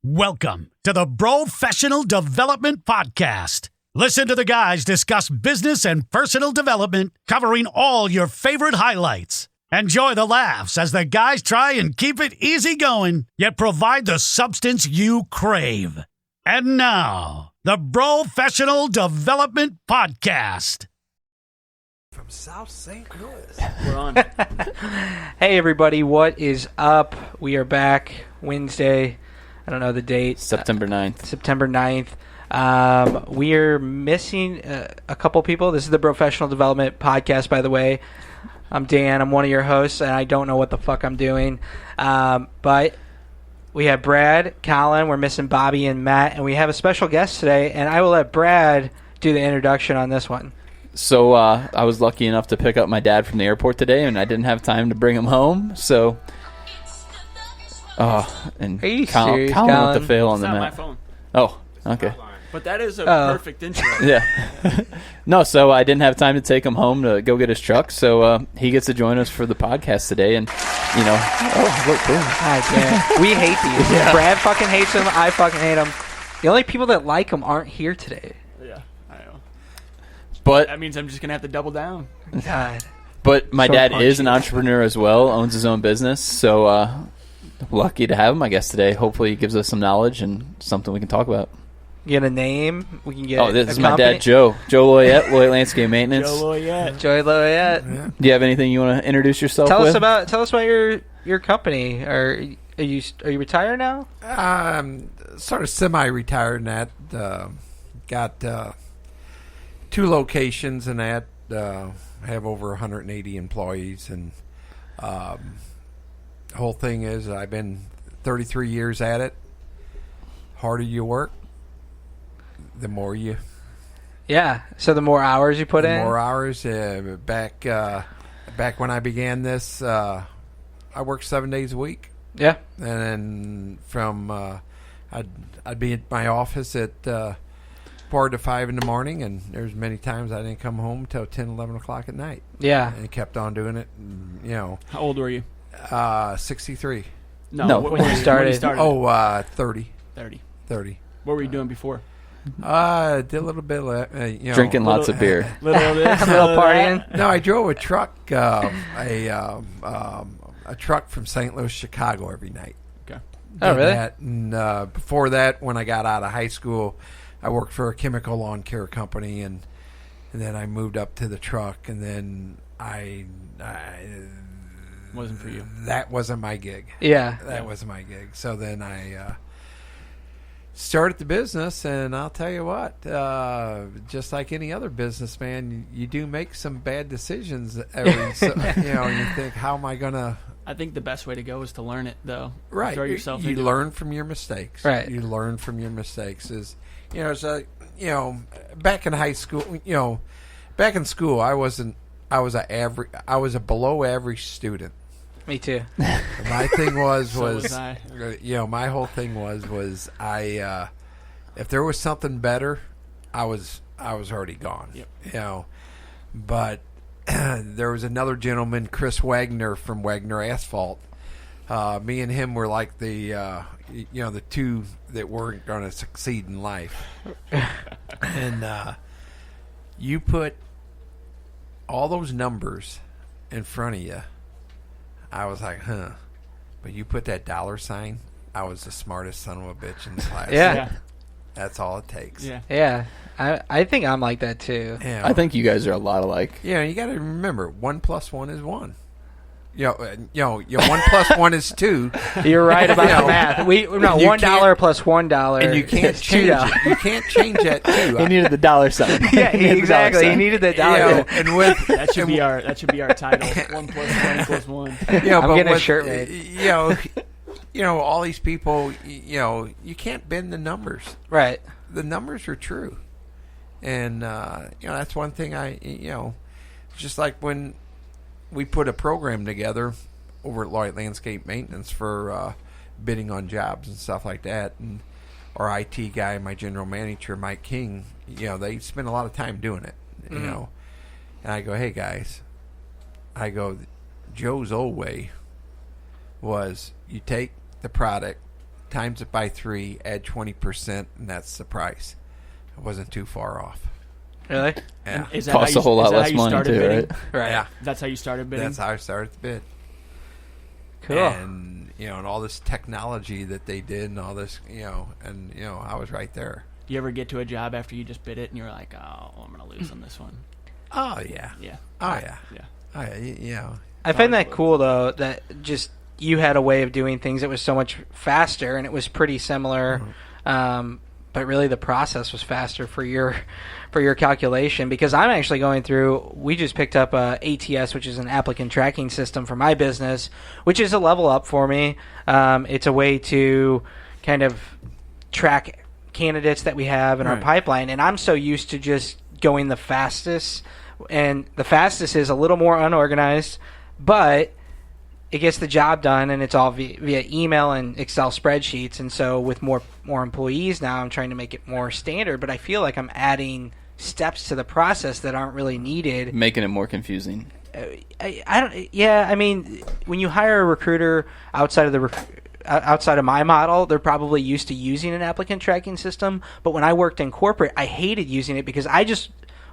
Welcome to the Professional Development Podcast. Listen to the guys discuss business and personal development, covering all your favorite highlights. Enjoy the laughs as the guys try and keep it easy going, yet provide the substance you crave. And now, the Professional Development Podcast. From South St. Louis. We're on. Hey everybody, what is up? We are back Wednesday. I don't know the date. September 9th. September 9th. We are missing a couple people. This is the Professional Development Podcast, by the way. I'm Dan. I'm one of your hosts, and I don't know what the fuck I'm doing. But we have Brad, Colin. We're missing Bobby and Matt, and we have a special guest today, and I will let Brad do the introduction on this one. So I was lucky enough to pick up my dad from the airport today, and I didn't have time to bring him home. So, and Are you Colin serious, with Colin? the fail on It's the not my map. phone. Oh, okay. But that is a perfect intro. Yeah. No, so I didn't have time to take him home to go get his truck. So he gets to join us for the podcast today, and look, boom. God damn. We hate these. Yeah. Brad fucking hates them. I fucking hate them. The only people that like them aren't here today. Yeah, I know. But That means I'm just gonna have to double down. God. But my So dad punchy. is an entrepreneur as well, owns his own business. So lucky to have him, I guess, today. Hopefully he gives us some knowledge and something we can talk about. Get a name. We can get. Oh, this a is my company. dad, Joe. Joe Loyette, Loyette Landscape Maintenance. Joe Loyette. Joey Loyette. Yeah. Do you have anything you want to introduce yourself Tell with? us about your company. Are you retired now? Sort of semi-retired and that. Got 2 locations and that. Have over 180 employees. And the whole thing is I've been 33 years at it. Harder you work, the more you... Yeah. So the more hours you put in. More hours. Back when I began this, I worked 7 days a week. Yeah. And then from I'd be at my office at 4 to 5 in the morning, and there's many times I didn't come home till 10, 11 o'clock at night. Yeah. And kept on doing it. And, How old were you? 63. No, when you started. 30. 30. What were you doing before? Did a little bit of, Drinking lots of beer. Little of this, A little partying. No, I drove a truck, a truck from St. Louis, Chicago every night. Okay. Oh, Did really? that. And before that, when I got out of high school, I worked for a chemical lawn care company, and then I moved up to the truck, and then I Wasn't for you. that wasn't my gig. Yeah. That wasn't my gig. So then I started the business, and I'll tell you what, just like any other businessman, you do make some bad decisions every. So, you think, how am I gonna? I think the best way to go is to learn it, though. Right. Throw yourself You into learn from your mistakes. Right. You learn from your mistakes. Back in high school, back in school, I was a below average student. Me too. My thing was So was I. my whole thing was I if there was something better, I was already gone. Yep. But there was another gentleman, Chris Wagner from Wagner Asphalt. Me and him were like the two that weren't going to succeed in life. And you put all those numbers in front of you, I was like, but you put that dollar sign, I was the smartest son of a bitch in the class. Yeah. That's all it takes. Yeah. Yeah. I think I'm like that too. I think you guys are a lot alike. Yeah, you got to remember, 1 + 1 is 1. 1 + 1 is 2. You're right about You know, the math. you $1 can't- plus $1, And you can't is change $2. it. You can't change that too. He needed the dollar sign. Yeah, He needed the dollar exactly. He sign. needed that dollar. And with That should be our title. 1 + 1 = 1. I'm but getting a with, shirt made. all these people. You can't bend the numbers. Right. The numbers are true, and that's one thing just like when we put a program together over at Wright Landscape Maintenance for bidding on jobs and stuff like that, and our IT guy, my general manager, Mike King, they spend a lot of time doing it, and I go, hey guys, Joe's old way was you take the product, times it by 3, add 20%, and that's the price. It wasn't too far off. Really? Yeah. Is that Costs how a whole is lot that how less you money started too, bidding? right? Right. Yeah. That's how you started bidding? That's how I started to bid. Cool. And, and all this technology that they did and all this, and, I was right there. Do you ever get to a job after you just bid it and you're like, oh, I'm going to lose on this one? Oh, yeah. Yeah. Oh, yeah. Yeah. Oh, yeah. I find that cool, though, that just you had a way of doing things that was so much faster, and it was pretty similar. But really, the process was faster for your calculation. Because I'm actually going through. We just picked up ATS, which is an applicant tracking system for my business, which is a level up for me. It's a way to kind of track candidates that we have in our pipeline, and I'm so used to just going the fastest, and the fastest is a little more unorganized, but it gets the job done, and it's all via email and Excel spreadsheets. And so with more employees now, I'm trying to make it more standard, but I feel like I'm adding steps to the process that aren't really needed. Making it more confusing. I don't. Yeah, I mean, when you hire a recruiter outside of my model, they're probably used to using an applicant tracking system. But when I worked in corporate, I hated using it because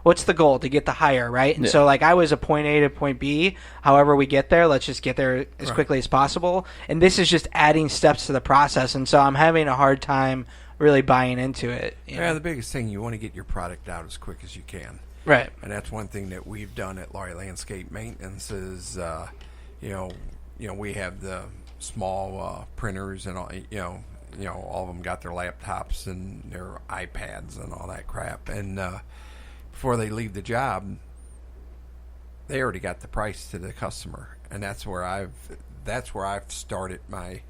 what's the goal? To get the hire, right? And so, like, I was a point A to point B. However we get there, let's just get there as quickly as possible. And this is just adding steps to the process. And so I'm having a hard time really buying into it. Yeah, the biggest thing, you want to get your product out as quick as you can. Right. And that's one thing that we've done at Laurie Landscape Maintenance is, we have the small printers and all, all of them got their laptops and their iPads and all that crap. And before they leave the job, they already got the price to the customer, and that's where I've started my.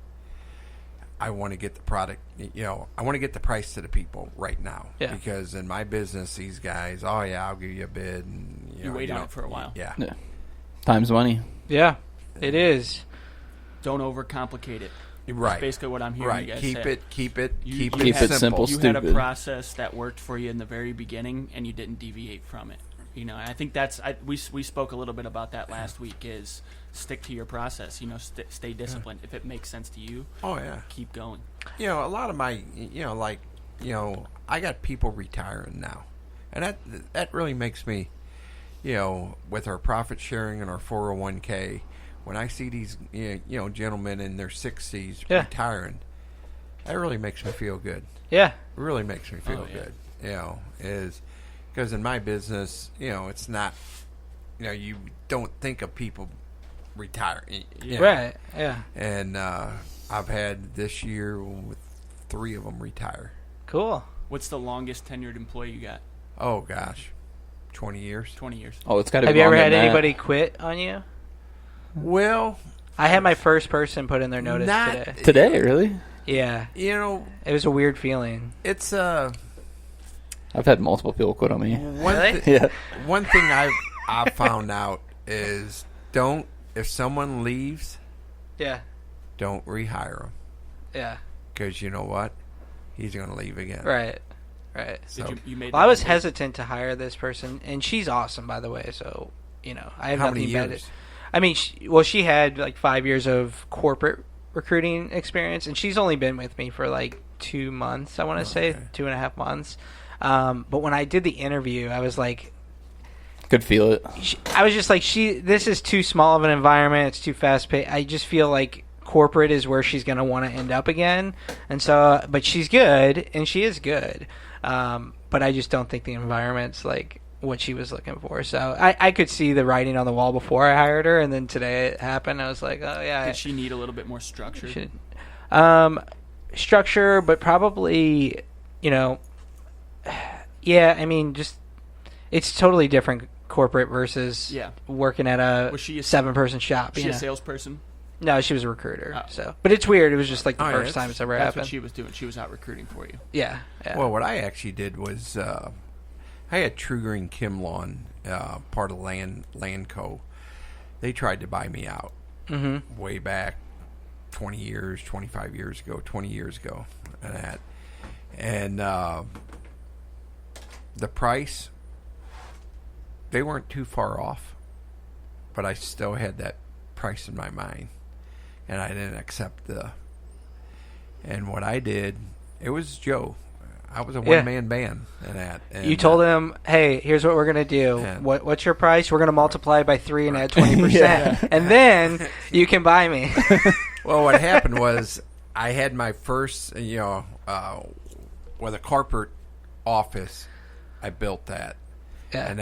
I want to get the product, I want to get the price to the people right now. Yeah. Because in my business, these guys, oh yeah, I'll give you a bid, and You wait on it for a while. Yeah. Time's money. Yeah, it is. Don't overcomplicate it. Right. That's basically what I'm hearing you guys say. Keep it simple. You had a Stupid. process that worked for you in the very beginning, and you didn't deviate from it. I think we spoke a little bit about that last week. Is stick to your process. Stay disciplined. If it makes sense to you, keep going. A lot of my, I got people retiring now, and that really makes me, with our profit sharing and our 401k. When I see these, gentlemen in their 60s retiring, that really makes me feel good. Yeah. It really makes me feel good. Is because in my business, it's not, you don't think of people retiring. Right. Yeah. And I've had this year with 3 of them retire. Cool. What's the longest tenured employee you got? Oh gosh, 20 years. 20 years. Oh, it's got to be. Have you ever longer had than that. anybody quit on you? Well, I had my first person put in their notice not today. Today, really? Yeah. It was a weird feeling. It's I've had multiple people quit on me. Really? Yeah. One thing I found out is if someone leaves, Yeah. don't rehire them, Yeah. because you know what, he's going to leave again. Right. So, Did you made Well, I was that mistake? hesitant to hire this person, and she's awesome, by the way. So, I have how nothing many bad. years? I mean, she had like 5 years of corporate recruiting experience, and she's only been with me for like 2 months. I want to say 2.5 months. But when I did the interview, I was like, Could feel it. I was just like, this is too small of an environment. It's too fast paced. I just feel like corporate is where she's going to want to end up again. And so, but she's good, and she is good. But I just don't think the environment's like what she was looking for. So I could see the writing on the wall before I hired her, and then today it happened. I was like, oh yeah. Did she need a little bit more structure? Structure, but probably, yeah. I mean, just it's totally different corporate versus working at a Was she a 7-person shop. Was she a salesperson? No, she was a recruiter. Oh. So, but it's weird. It was just like the Oh, yeah, first time it's ever That's happened. what she was doing. She was out recruiting for you. Yeah. Well, what I actually did was I had True Green Kimlawn, part of Landco. They tried to buy me out way back 20 years, 25 years ago, 20 years ago, and that. And the price, they weren't too far off, but I still had that price in my mind, and I didn't accept the And what I did, it was Joe. I was a one-man band in that. And, you told him, hey, here's what we're going to do. Yeah. What's your price? We're going to multiply it by 3 and add 20%. And then you can buy me. Well, what happened was I had my first, with a corporate office, I built that. Yeah. And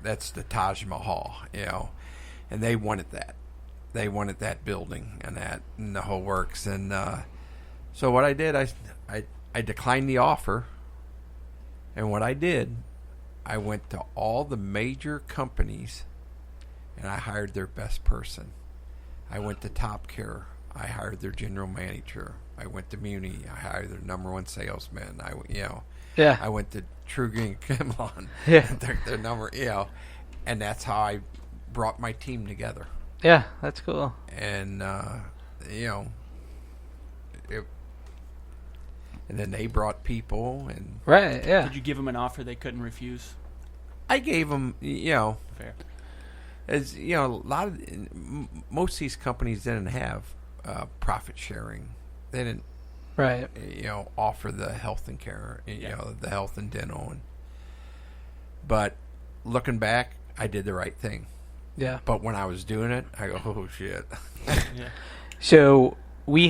that's the Taj Mahal, and they wanted that. They wanted that building and the whole works. And so what I did, I declined the offer. And what I did, I went to all the major companies and I hired their best person. I went to Top Care. I hired their general manager. I went to Muni. I hired their number one salesman. I went to True Green Kimlon. Yeah. their number, and that's how I brought my team together. Yeah, that's cool. And, and then they brought people. And Right, yeah. Did you give them an offer they couldn't refuse? I gave them, Fair. as a lot of most of these companies didn't have profit sharing. They didn't, Right. offer the health and care, the health and dental. But looking back, I did the right thing. Yeah. But when I was doing it, I go, oh shit. Yeah. So we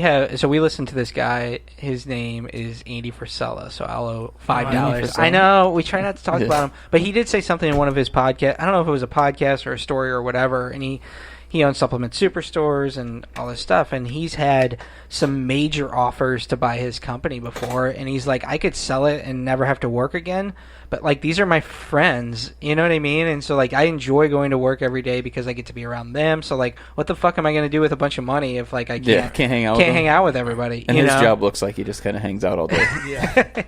listened to this guy. His name is Andy Frisella. So I'll owe $5. I know we try not to talk about him, but he did say something in one of his podcasts. I don't know if it was a podcast or a story or whatever. And he owns Supplement Superstores and all this stuff. And he's had some major offers to buy his company before. And he's like, I could sell it and never have to work again. But, like, these are my friends, you know what I mean? And so, like, I enjoy going to work every day because I get to be around them. So, like, what the fuck am I going to do with a bunch of money if, like, I can't hang out with everybody? And his job looks like he just kind of hangs out all day. Yeah.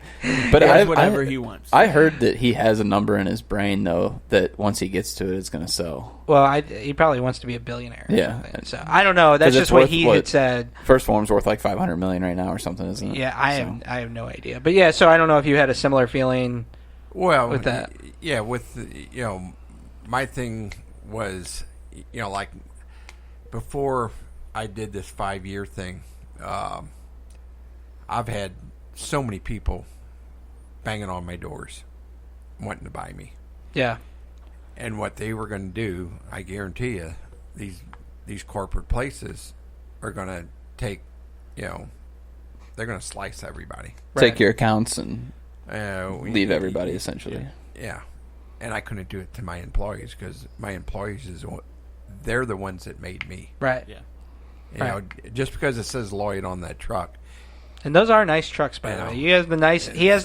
But He does whatever he wants. I heard that he has a number in his brain, though, that once he gets to it, it's going to sell. Well, he probably wants to be a billionaire. Yeah. So, I don't know. That's just what he had said. First Form's worth like $500 million right now or something, isn't it? Yeah, I have no idea. But, yeah, so I don't know if you had a similar feeling. Well, with that. Yeah, my thing was, like before I did this 5-year thing, I've had so many people banging on my doors wanting to buy me. Yeah. And what they were going to do, I guarantee you, these corporate places are going to take, they're going to slice everybody. Take your accounts and leave leave everybody, essentially. Yeah. And I couldn't do it to my employees because my employees they're the ones that made me. Right. Yeah. Just because it says Lloyd on that truck. And those are nice trucks, by the way. He has the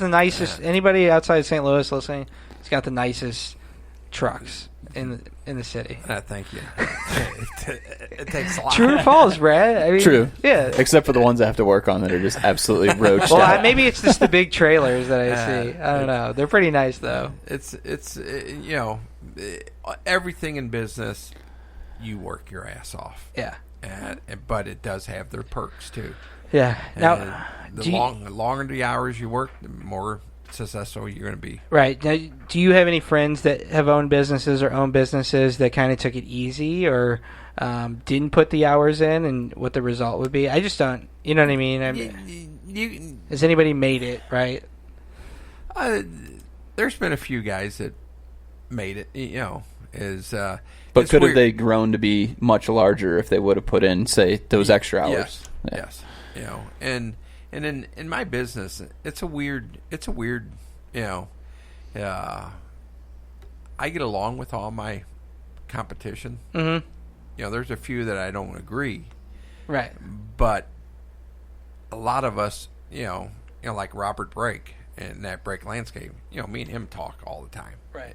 nicest. Anybody outside St. Louis listening, he's got the nicest trucks in the city. Thank you. It takes a lot. True or false, Brad? I mean, True. Yeah. Except for the ones I have to work on that are just absolutely roached Well, out. maybe it's just the big trailers that I see. I don't know. They're pretty nice, though. It's everything in business, you work your ass off. Yeah. But it does have their perks too. Yeah. Now, the longer the hours you work, the more successful you're going to be. Right. Now, do you have any friends that have owned businesses or own businesses that kind of took it easy or didn't put the hours in and what the result would be? I just don't. You know what I mean? Has anybody made it, right? There's been a few guys that made it, but could have they grown to be much larger if they would have put in, say, those extra hours? Yes. And in my business, it's a weird, I get along with all my competition. Mm-hmm. There's a few that I don't agree. Right. But a lot of us, like Robert Brake and that Brake Landscape, me and him talk all the time. Right.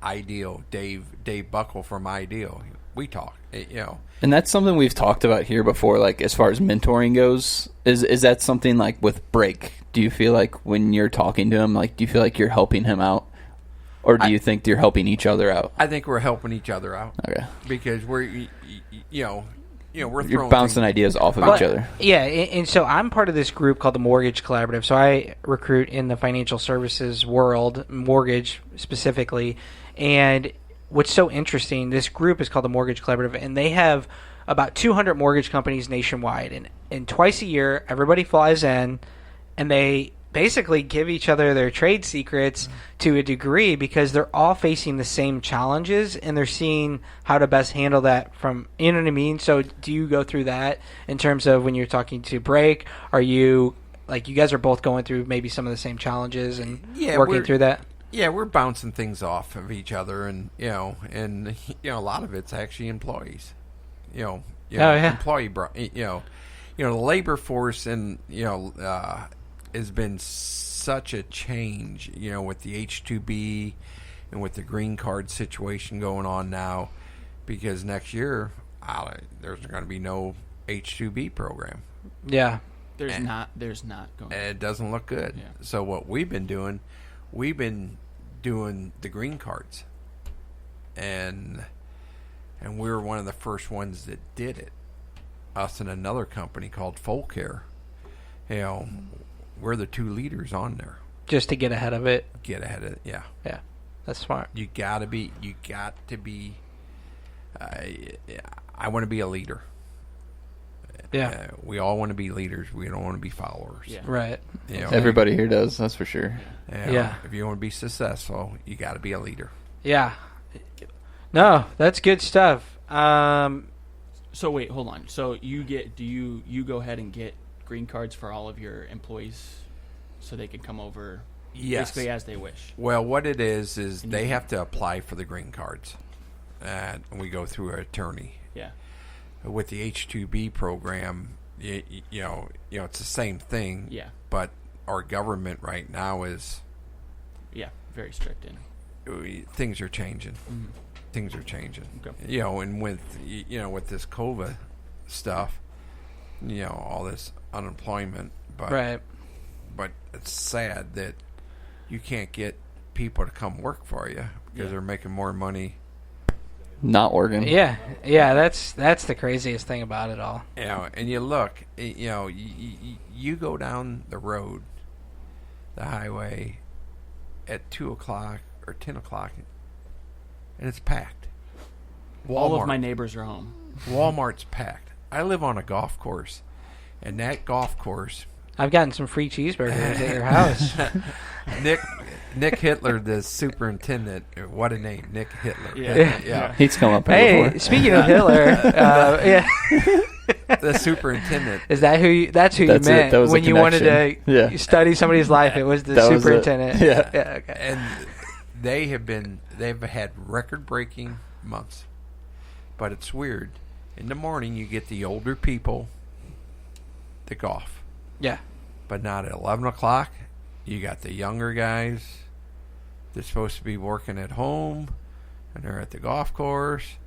Ideal, Dave Buckle from Ideal. We talk, And that's something we've talked about here before, like as far as mentoring goes. Is that something like with Brake? Do you feel like when you're talking to him, like do you feel like you're helping him out? Or do you think you're helping each other out? I think we're helping each other out. Okay. Because we're you're bouncing ideas off of each other. Yeah, and so I'm part of this group called the Mortgage Collaborative. So I recruit in the financial services world, mortgage specifically. And what's so interesting, this group is called the Mortgage Collaborative, and they have about 200 mortgage companies nationwide, and twice a year, everybody flies in, and they basically give each other their trade secrets to a degree because they're all facing the same challenges and they're seeing how to best handle that from, you know what I mean? So do you go through that in terms of when you're talking to Break? Are you, like, you guys are both going through maybe some of the same challenges and working through that? Yeah, we're bouncing things off of each other, and a lot of it's actually employees. Employee, the labor force, and has been such a change, with the H-2B and with the green card situation going on now, because next year there's going to be no H-2B program. Yeah. There's not going. And it doesn't look good. Yeah. So what we've been doing the green cards, and we were one of the first ones that did it. Us and another company called Full Care. We're the two leaders on there. Just to get ahead of it. Yeah. Yeah, that's smart. You got to be. I want to be a leader. Yeah. We all want to be leaders. We don't want to be followers. Yeah. Right. Everybody here does, that's for sure. Yeah. If you want to be successful, you got to be a leader. Yeah. No, that's good stuff. So wait, hold on. So you go ahead and get green cards for all of your employees so they can come over basically as they wish? Well, what it is they have to apply for the green cards, and we go through an attorney. Yeah. With the H-2B program, it's the same thing. Yeah. But our government right now is very strict in. Things are changing. Mm-hmm. Things are changing. Okay. And with with this COVID stuff, all this unemployment, but Right. But it's sad that you can't get people to come work for you because they're making more money not working. Yeah, that's the craziest thing about it all. And you look, you go down the road, the highway, at 2:00 or 10:00, and it's packed. All of my neighbors are home. Walmart's packed. I live on a golf course, and that golf course. I've gotten some free cheeseburgers at your house. Nick Hitler, the superintendent. What a name, Nick Hitler. Yeah. He's come up here Hey, before. speaking of Hitler, The superintendent. is that who you meant That was when you wanted to Yeah. study somebody's life? It was the That was it. superintendent. Yeah. Okay. And they've had record-breaking months. But it's weird. In the morning, you get the older people that golf. Yeah. But not at 11 o'clock. You got the younger guys that's supposed to be working at home, and they're at the golf course,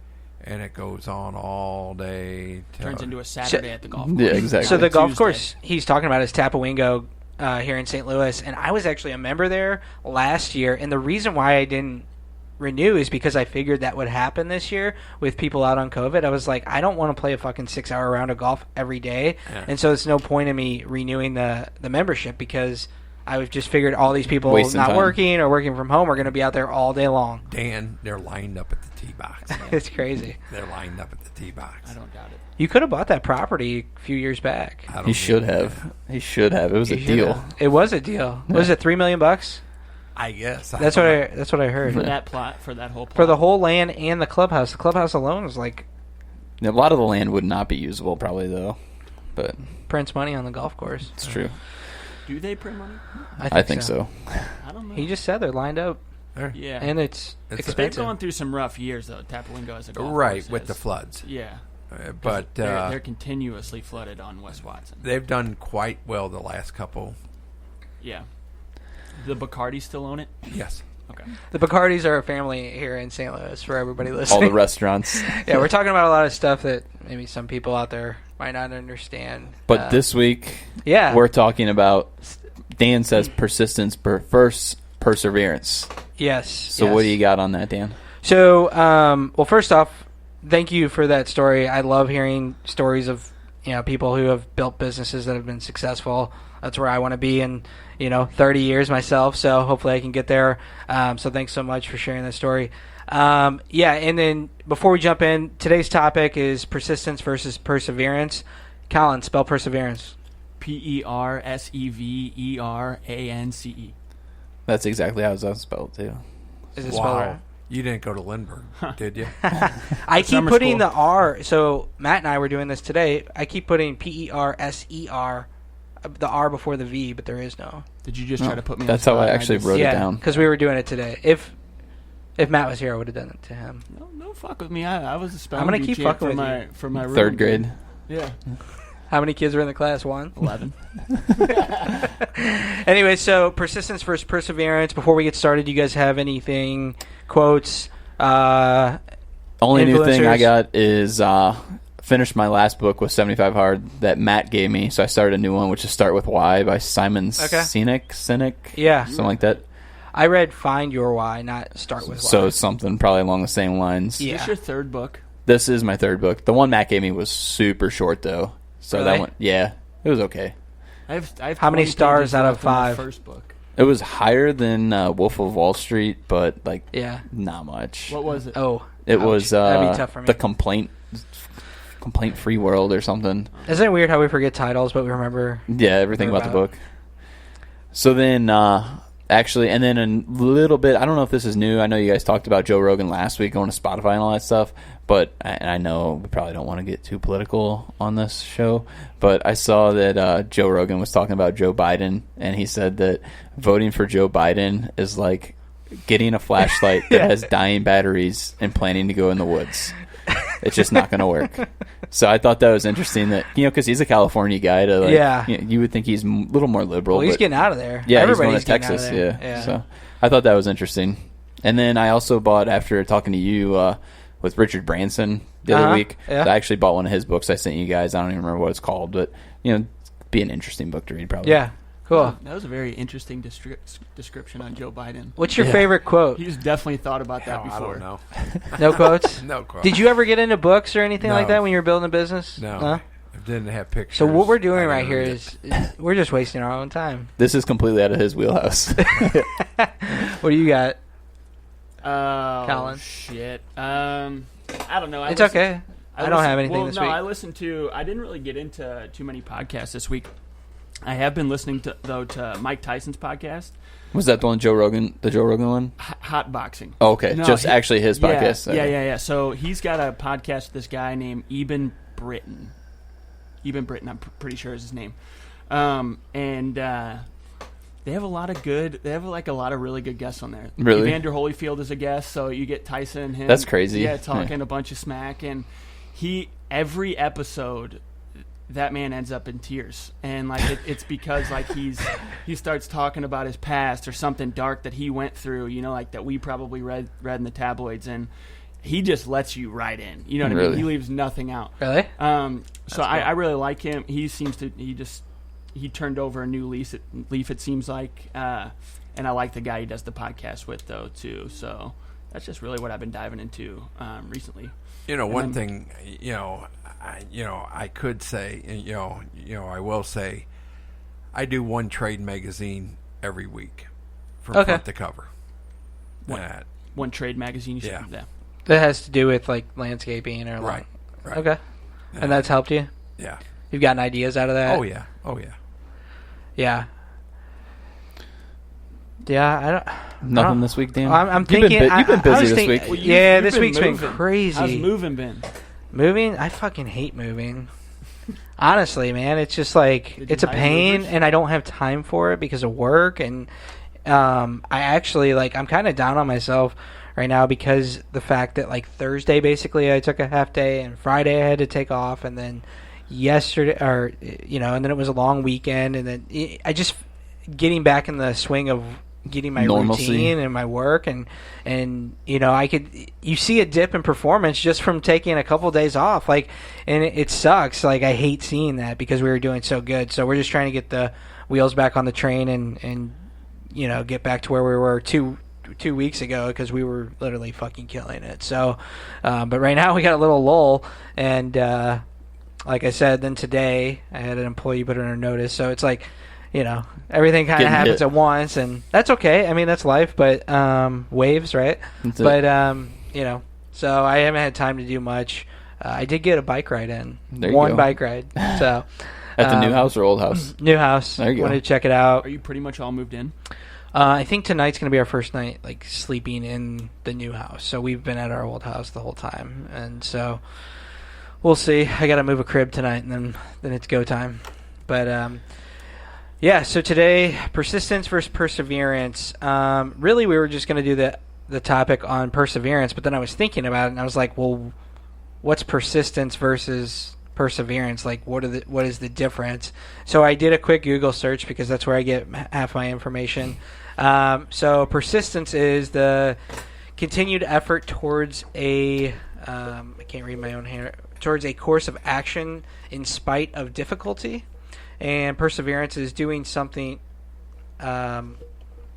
and it goes on all day. Turns into a Saturday at the golf course. Yeah, exactly. So the golf Tuesday. course he's talking about is Tapawingo here in St. Louis, and I was actually a member there last year, and the reason why I didn't renew is because I figured that would happen this year with people out on COVID. I was like, I don't want to play a fucking 6-hour round of golf every day, and so it's no point in me renewing the membership because I just figured all these people Wasting not time. working or working from home are going to be out there all day long. Dan, they're lined up at the tee box. It's crazy. They're lined up at the tee box. I don't doubt it. You could have bought that property a few years back. He should have. He should have. It was a You should've. deal. It was a deal. Was it $3 million? I guess. That's what I heard. For that plot, for that whole plot. For the whole land and the clubhouse. The clubhouse alone was like A lot of the land would not be usable, probably, though. But prints money on the golf course. it's true. Do they print money? I think so. I don't know. He just said they're lined up, Yeah. and it's They've expensive. gone through some rough years, though, Tapawingo as a golf Right, course with has. the floods. Yeah. But they're continuously flooded on West Watson. they've done quite well the last couple. Yeah. The Bacardi still own it? Yes. Okay. The Bacardis are a family here in St. Louis for everybody listening. All the restaurants. Yeah, we're talking about a lot of stuff that maybe some people out there might not understand. But this week, yeah, we're talking about, Dan says persistence first, perseverance. yes. So yes. what do you got on that, Dan? So, well, first off, thank you for that story. I love hearing stories of people who have built businesses that have been successful. That's where I want to be in 30 years myself. So hopefully I can get there. So thanks so much for sharing that story. And then before we jump in, today's topic is persistence versus perseverance. Colin, spell perseverance. Perseverance. That's exactly how it's spelled too. Is it spelled right? You didn't go to Lindbergh, did you? I keep putting the R. So Matt and I were doing this today. I keep putting Perser, the R before the V, but there is no. Did you just try to put me? That's on the how spot I actually wrote it down. because we were doing it today. If Matt was here, I would have done it to him. No, fuck with me. I was a spelling. I'm gonna bee keep champ fucking for with my you. for my room. 3rd grade. Yeah, How many kids were in the class? 1? 11. Anyway, so persistence versus perseverance. Before we get started, do you guys have anything, quotes? Only new thing I influencers? got is finished my last book with 75 Hard that Matt gave me. So I started a new one, which is Start With Why by Simon Sinek. Yeah. Something like that. I read Find Your Why, not Start With Why. So it's something probably along the same lines. Yeah. Is this your 3rd book? This is my 3rd book. The one Matt gave me was super short though. So Really? that one, yeah, it was okay. I have How many 20 stars pages out of left in the 5? First book. It was higher than Wolf of Wall Street, but Yeah. not much. What was it? Oh. It ouch. was That'd be tough for me. the complaint-free world or something. Isn't it weird how we forget titles, but we remember? Yeah, everything Heard about the about book. So then, actually, and then a little bit, I don't know if this is new. I know you guys talked about Joe Rogan last week going to Spotify and all that stuff, but I know we probably don't want to get too political on this show, but I saw that Joe Rogan was talking about Joe Biden, and he said that voting for Joe Biden is like getting a flashlight that has dying batteries and planning to go in the woods. It's just not going to work. So I thought that was interesting that, because he's a California guy. You would think he's a little more liberal. Well, he's but getting out of there. yeah, Everybody's he's going to getting Texas. out of there. Yeah. So I thought that was interesting. And then I also bought, after talking to you with Richard Branson the other week, yeah. I actually bought one of his books I sent you guys. I don't even remember what it's called, but, be an interesting book to read probably. Yeah. Cool. That was a very interesting description on Joe Biden. What's your favorite quote? He's definitely thought about that Hell, before. I don't know. No quotes? No quotes. Did you ever get into books or anything like No. that when you were building a business? No. Huh? I didn't have pictures. So what we're doing I right didn't here read is we're just wasting our own time. This is completely out of his wheelhouse. What do you got? Colin. Colin. Shit. I don't know. It's okay. I don't have anything this week. I listened to. I didn't really get into too many podcasts this week. I have been listening to Mike Tyson's podcast, Was that the one the Joe Rogan one? Hot Boxing. Oh, okay. No, Just actually his podcast. Yeah, Okay. yeah. So he's got a podcast with this guy named Eben Britton. Eben Britton, I'm pretty sure is his name. They have a lot of a lot of really good guests on there. Really? Evander Holyfield is a guest, so you get Tyson and him. That's crazy. Yeah, talking a bunch of smack, and every episode, that man ends up in tears, and it's because he starts talking about his past or something dark that he went through, that we probably read in the tabloids, and he just lets you right in. You know what I mean? He leaves nothing out. Really? So I really like him. He turned over a new leaf. It seems like, and I like the guy he does the podcast with though too. So that's just really what I've been diving into recently. One thing, I could say, I will say, I do one trade magazine every week from front to cover. One trade magazine. Yeah. That has to do with landscaping or Right. Okay. Yeah. And that's helped you? Yeah. You've gotten ideas out of that? Oh yeah. Yeah. Yeah, I don't. Nothing this week, Dan? I'm thinking. You've been I busy was this thinking- week. Well, yeah, you've this week's been moving. crazy. How's moving been? Moving? I fucking hate moving. Honestly, man, it's just it's a hire pain, movers? and I don't have time for it because of work. And I actually I'm kind of down on myself right now because the fact that Thursday basically I took a half day, and Friday I had to take off, and then yesterday and then it was a long weekend, and then I just getting back in the swing of getting my Normalcy. routine and my work, and you see a dip in performance just from taking a couple days off, and it sucks. I hate seeing that because we were doing so good. So we're just trying to get the wheels back on the train and get back to where we were two weeks ago, because we were literally fucking killing it. So but right now we got a little lull, and like I said, then today I had an employee put in a notice. So it's like, everything kind of Getting happens hit. at once, and that's okay. I mean, that's life, but waves, right? That's it. But so I haven't had time to do much. I did get a bike ride in. There you One go. bike ride. So At the new house or old house? new house. There you go. Wanted to check it out. Are you pretty much all moved in? I think tonight's going to be our first night, like, sleeping in the new house. So we've been at our old house the whole time. And so we'll see. I got to move a crib tonight, and then it's go time. But, yeah, so today, persistence versus perseverance. Really, we were just going to do the topic on perseverance, but then I was thinking about it, and I was like, well, what's persistence versus perseverance? Like, what is the difference? So I did a quick Google search because that's where I get half my information. So persistence is the continued effort towards I can't read my own hand, towards a course of action in spite of difficulty. And perseverance is doing something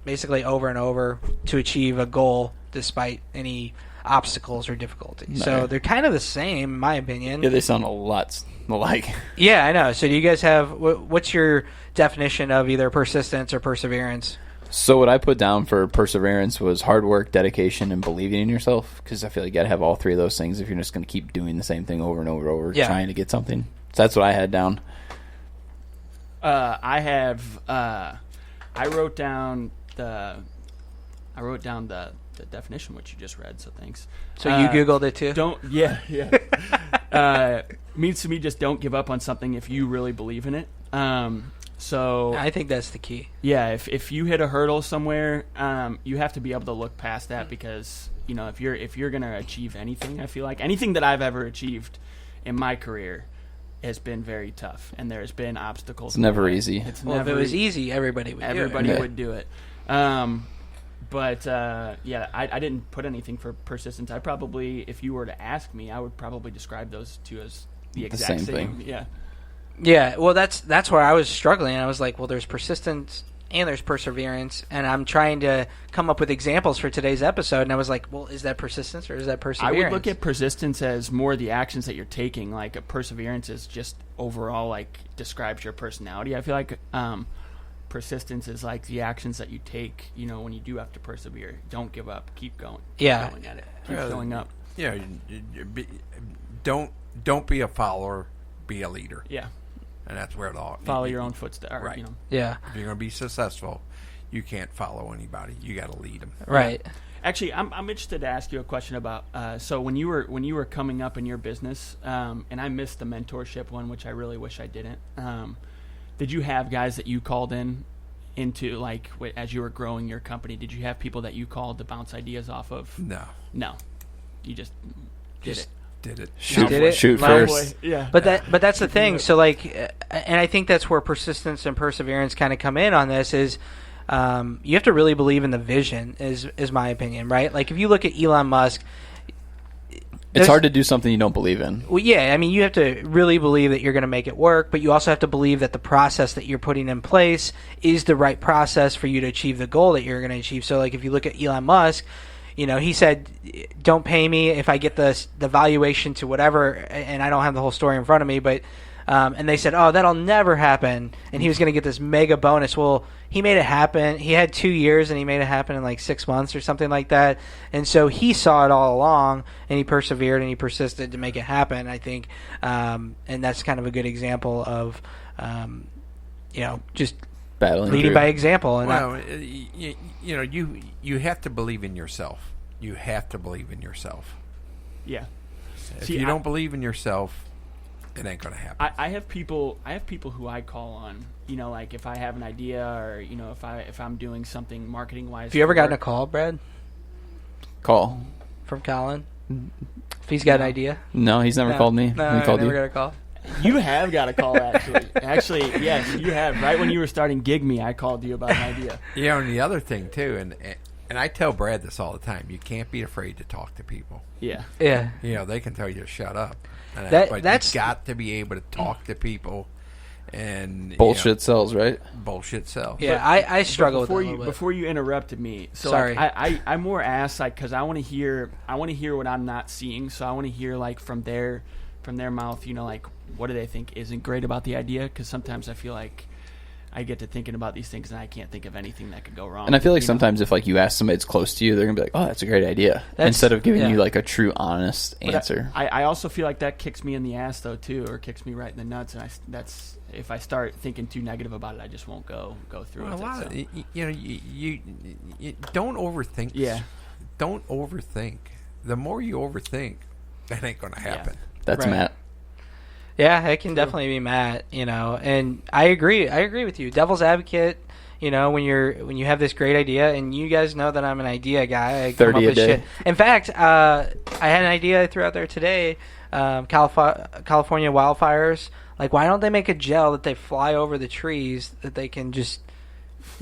basically over and over to achieve a goal despite any obstacles or difficulties. No. So they're kind of the same, in my opinion. Yeah, they sound a lot alike. Yeah, I know. So do you guys have, what's your definition of either persistence or perseverance? So what I put down for perseverance was hard work, dedication, and believing in yourself, because I feel like you got to have all three of those things if you're just going to keep doing the same thing over and over and over, Yeah. trying to get something. So that's what I had down. I wrote down the definition which you just read, so thanks. So you Googled it too? Means to me just don't give up on something if you really believe in it. So I think that's the key. yeah, if you hit a hurdle somewhere, you have to be able to look past that, because if you're gonna achieve anything, I feel like anything that I've ever achieved in my career has been very tough, and there's been obstacles. It's never easy. It's Well, never if it was easy, everybody would do it. would do it. But I didn't put anything for persistence. I probably, if you were to ask me, I would probably describe those two as the exact same thing. Yeah. Yeah, well, that's where I was struggling. I was like, well, there's persistence and there's perseverance, and I'm trying to come up with examples for today's episode, and I was like, well, is that persistence or is that I perseverance? would look at persistence as more the actions that you're taking. Like, a perseverance is just overall, like, describes your personality. I feel like persistence is like the actions that you take, when you do have to persevere. Don't give up. Keep going. Keep going at it. Keep showing up. Yeah, don't be a follower, be a leader. Yeah. And that's where it all Follow your own footsteps. Right. Yeah, If you're going to be successful, you can't follow anybody. You got to lead them. right. Actually, I'm interested to ask you a question about. So when you were coming up in your business, and I missed the mentorship one, which I really wish I didn't. Did you have guys that you called into like as you were growing your company? Did you have people that you called to bounce ideas off of? No. You just did it. Did it. Shoot Loud first. Yeah. But that's the thing. So like, and I think that's where persistence and perseverance kind of come in on this is, you have to really believe in the vision is my opinion, right? Like if you look at Elon Musk, It's hard to do something you don't believe in. well, yeah, I mean, you have to really believe that you're going to make it work, but you also have to believe that the process that you're putting in place is the right process for you to achieve the goal that you're going to achieve. So like if you look at Elon Musk, he said, don't pay me if I get the valuation to whatever, and I don't have the whole story in front of me, but and they said, oh, that'll never happen, and he was going to get this mega bonus. Well, he made it happen. He had 2 years, and he made it happen in like 6 months or something like that, and so he saw it all along, and he persevered, and he persisted to make it happen, I think, and that's kind of a good example of, just Battling leading through. by example. And Well, you have to believe in yourself. You have to believe in yourself. Yeah. If See, you don't believe in yourself, it ain't going to happen. I have people who I call on, like if I have an idea or if I'm doing something marketing wise. have you ever gotten a call, Brad, Call. from Colin? If he's got an idea? No, he's never called me. No, He called I never you. got a call. You have got a call actually. Actually, yes, you have. Right when you were starting Gig Me, I called you about an idea. And the other thing too, and I tell Brad this all the time, you can't be afraid to talk to people. Yeah. Yeah. They can tell you to shut up. And but that's you got to be able to talk to people. And Bullshit sells, right? bullshit sells. Yeah, I struggle with that a little bit. Before you interrupted me, so Sorry. I more asked like because I want to hear what I'm not seeing, so I want to hear like from their from their mouth, like what do they think isn't great about the idea? Because sometimes I feel like I get to thinking about these things and I can't think of anything that could go wrong. And I feel like sometimes if like you ask somebody that's close to you, they're gonna be like, "Oh, that's a great idea," instead of giving you like a true, honest answer. I also feel like that kicks me in the ass though too, or kicks me right in the nuts. And that's if I start thinking too negative about it, I just won't go through it. You don't overthink. Yeah. Don't overthink. The more you overthink, that ain't gonna happen. That's Matt. Yeah, it can definitely be Matt, and I agree with you. Devil's advocate, when you have this great idea, and you guys know that I'm an idea guy. I 30 come up a with day. shit. In fact, I had an idea I threw out there today. California wildfires. Like, why don't they make a gel that they fly over the trees that they can just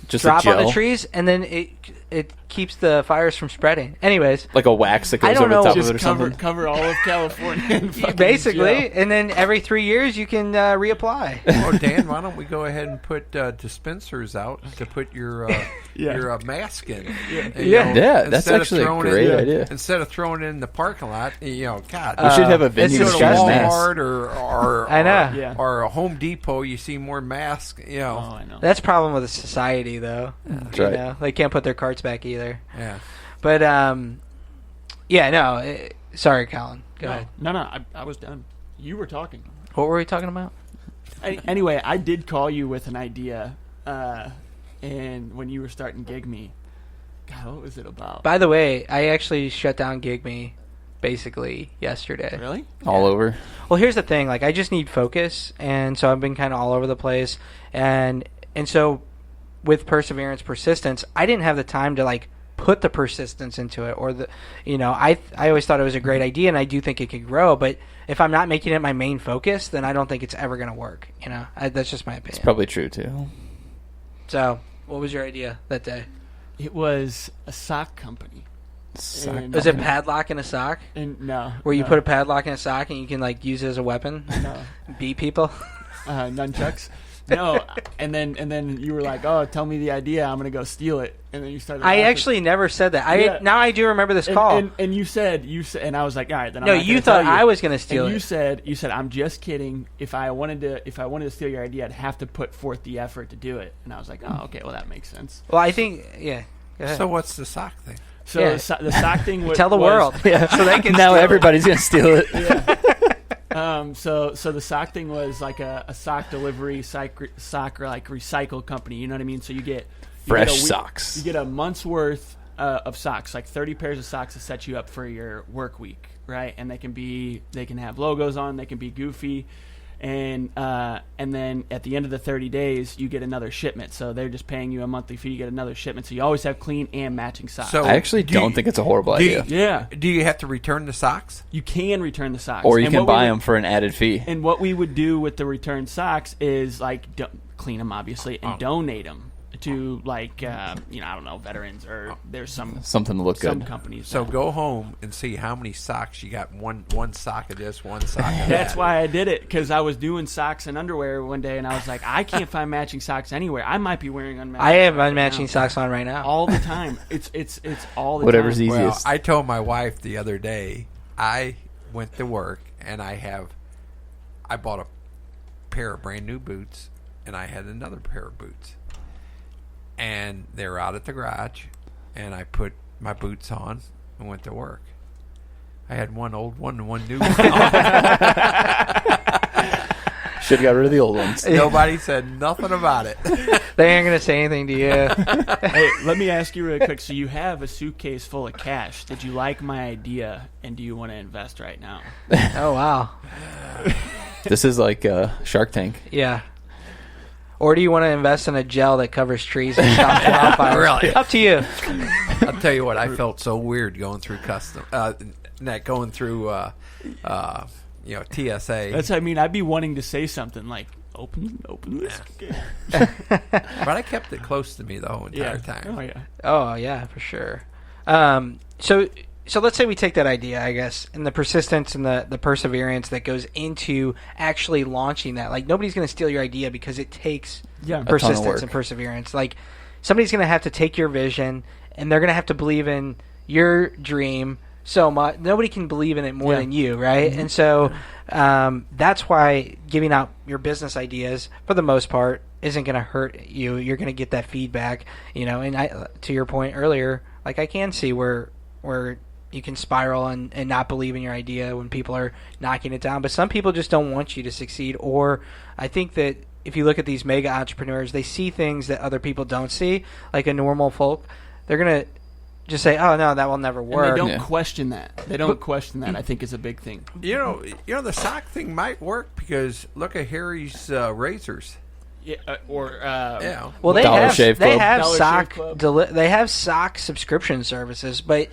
drop on the trees, and then it keeps the fires from spreading. Anyways, like a wax that goes over the top of it or something. Cover all of California. Basically, and then every 3 years you can reapply. Oh, Dan, why don't we go ahead and put dispensers out to put your mask in? That's actually a great idea. Instead of throwing it in the parking lot, God, we should have a vending go machine to mask. Walmart or a Home Depot. You see more masks. Oh, I know. That's a problem with the society, though. That's right. They can't put their carts back either. Yeah. But sorry, Colin. Go ahead. No, I was done. You were talking. What were we talking about? Anyway, I did call you with an idea, and when you were starting Gig Me, God, what was it about? By the way, I actually shut down Gig Me basically yesterday. Really? All over. Well, here's the thing. Like, I just need focus, and so I've been kind of all over the place, and so with perseverance, persistence, I didn't have the time to like put the persistence into it, or I always thought it was a great idea, and I do think it could grow, but if I'm not making it my main focus, then I don't think it's ever going to work. That's just my opinion. It's probably true too. So, what was your idea that day? It was a sock company. Was it padlock in a sock? No. Where you put a padlock in a sock and you can like use it as a weapon? No. Beat people? Nunchucks. No, and then you were like, "Oh, tell me the idea. I'm gonna go steal it." And then you started. I actually never said that. Now I do remember this call. And you said, and I was like, "All right, then." No, you thought I was gonna steal it. You said, "I'm just kidding. If I wanted to steal your idea, I'd have to put forth the effort to do it." And I was like, "Oh, okay, well that makes sense." Well, I think, yeah. Go ahead. So what's the sock thing? So the sock thing was tell the world, so they can. Now everybody's gonna steal it. Yeah. So the sock thing was like a sock delivery sock like recycle company. You know what I mean? So you get fresh socks. You get a month's worth of socks, like 30 pairs of socks to set you up for your work week, right? And they can have logos on, they can be goofy, and then at the end of the 30 days you get another shipment. So they're just paying you a monthly fee. You get another shipment, so you always have clean and matching socks. So I actually don't think it's a horrible idea. Yeah. Do you have to return the socks? You can return the socks, or you can buy them for an added fee. And what we would do with the returned socks is like clean them, obviously, and donate them to like I don't know, veterans, or there's something to look some good. companies. So go home and see how many socks you got. One sock of this, one sock of that. That's why I did it, because I was doing socks and underwear one day, and I was like, I can't find matching socks anywhere. I might be wearing unmatched. I have socks unmatching right socks on right now all the time. It's all the Whatever's time. easiest. Well, I told my wife the other day, I went to work and I bought a pair of brand new boots, and I had another pair of boots. And they were out at the garage, and I put my boots on and went to work. I had one old one and one new one. Should have got rid of the old ones. Nobody said nothing about it. They ain't gonna say anything to you. Hey, let me ask you real quick. So you have a suitcase full of cash. Did you like my idea, and do you want to invest right now? Oh wow. This is like Shark Tank. Yeah. Or do you want to invest in a gel that covers trees and stops wildfires? Really? Up to you. I'll tell you what, I felt so weird going through TSA. That's. I mean, I'd be wanting to say something like, "Open this." But I kept it close to me the whole entire time. Oh yeah. Oh yeah, for sure. So let's say we take that idea, I guess, and the persistence and the perseverance that goes into actually launching that. Like, nobody's going to steal your idea because it takes persistence and perseverance. Like, somebody's going to have to take your vision, and they're going to have to believe in your dream so much. Nobody can believe in it more Yeah. than you, right? And so that's why giving out your business ideas, for the most part, isn't going to hurt you. You're going to get that feedback, you know. And to your point earlier, like I can see where you can spiral and not believe in your idea when people are knocking it down. But some people just don't want you to succeed. Or I think that if you look at these mega entrepreneurs, they see things that other people don't see, like a normal folk. They're going to just say, oh, no, that will never work. And they don't question that. They don't question that, I think, is a big thing. You know, the sock thing might work because look at Harry's razors. Yeah, Yeah. Well, they Dollar have Shave they Club. have Dollar sock Shave Club. they have sock subscription services, but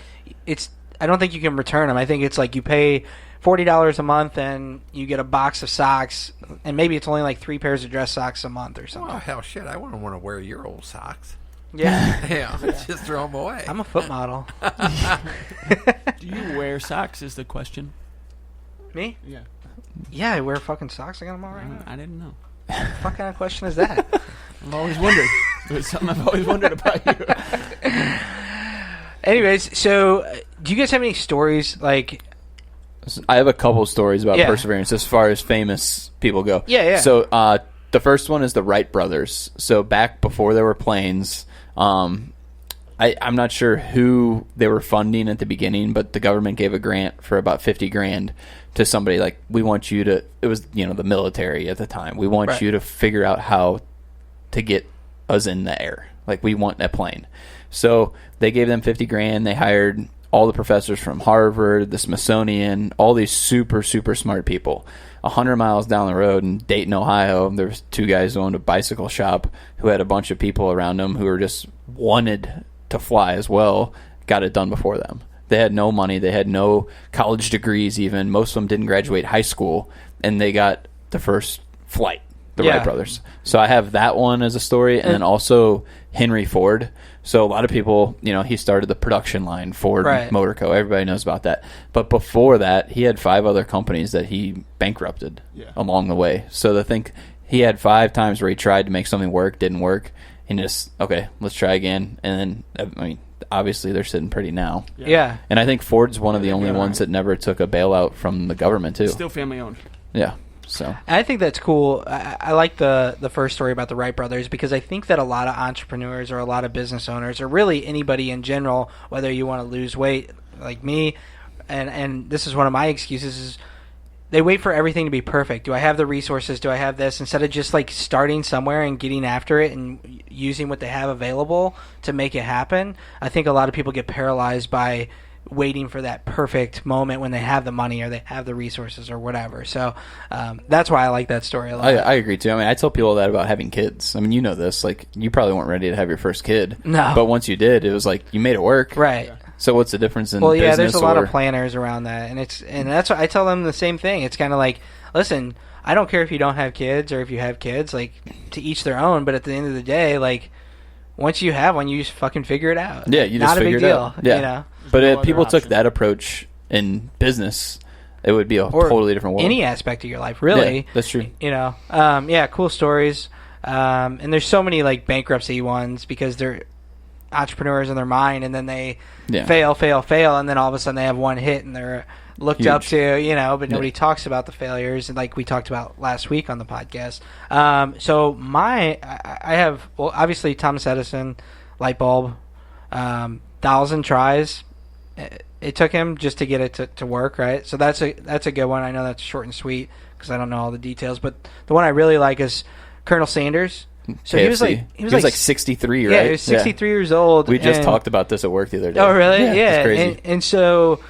I don't think you can return them. I think it's like you pay $40 a month and you get a box of socks, and maybe it's only like 3 pairs of dress socks a month or something. Oh, hell, shit. I wouldn't want to wear your old socks. Yeah, Yeah, just throw them away. I'm a foot model. do you wear socks is the question. Me? Yeah. Yeah, I wear fucking socks. I got them all right now. I didn't know. What the fuck kind of question is that? I've always wondered. It was something I've always wondered about you. Anyways, so do you guys have any stories like? I have a couple stories about Yeah. perseverance as far as famous people go. Yeah. So the first one is the Wright Brothers. So back before there were planes, I'm not sure who they were funding at the beginning, but the government gave a grant for about $50,000 to somebody like, we want you to, it was, the military at the time. We want Right. you to figure out how to get us in the air. Like, we want a plane. So they gave them $50,000. They hired all the professors from Harvard, the Smithsonian, all these super, super smart people. 100 miles down the road in Dayton, Ohio, there was 2 guys who owned a bicycle shop who had a bunch of people around them who were just wanted to fly as well, got it done before them. They had no money. They had no college degrees even. Most of them didn't graduate high school, and they got the first flight, the Yeah. Wright brothers. So I have that one as a story, and then also Henry Ford. So a lot of people, he started the production line, Ford Right. Motor Co. Everybody knows about that. But before that, he had 5 other companies that he bankrupted along the way. So I think he had 5 times where he tried to make something work, didn't work, and just, okay, let's try again. And then, obviously they're sitting pretty now. Yeah. And I think Ford's one of the only Yeah. ones that never took a bailout from the government, too. Still family owned. Yeah. So I think that's cool. I like the first story about the Wright brothers because I think that a lot of entrepreneurs or a lot of business owners or really anybody in general, whether you want to lose weight like me, and this is one of my excuses, is they wait for everything to be perfect. Do I have the resources? Do I have this? Instead of just like starting somewhere and getting after it and using what they have available to make it happen, I think a lot of people get paralyzed by waiting for that perfect moment when they have the money or they have the resources or whatever. So that's why I like that story a lot. I agree too. I tell people that about having kids. You know this. Like, you probably weren't ready to have your first kid. No. But once you did, it was like you made it work. Right. So what's the difference in Well, business? yeah, there's a lot or, of planners around that, and that's what I tell them the same thing. It's kind of like, listen, I don't care if you don't have kids or if you have kids, like, to each their own. But at the end of the day, like, once you have one, you just fucking figure it out. Yeah, you just not a big figure it deal. out. Yeah. You know? But no if people other took option. that approach in business, it would be a Or totally different world. Any aspect of your life, really. Yeah, that's true. You know, yeah, cool stories. And there's so many like bankruptcy ones because they're entrepreneurs in their mind, and then they fail, and then all of a sudden they have one hit and they're looked up Huge. to, but nobody talks about the failures, and like we talked about last week on the podcast. So I have, well, obviously Thomas Edison, light bulb, 1,000 tries. It took him just to get it to work, right? So that's a good one. I know that's short and sweet because I don't know all the details, but the one I really like is Colonel Sanders. So KFC. he was like 63, right? Yeah, he was 63 years old. We just and- talked about this at work the other day. Oh, really? Yeah. Yeah. It's crazy. And so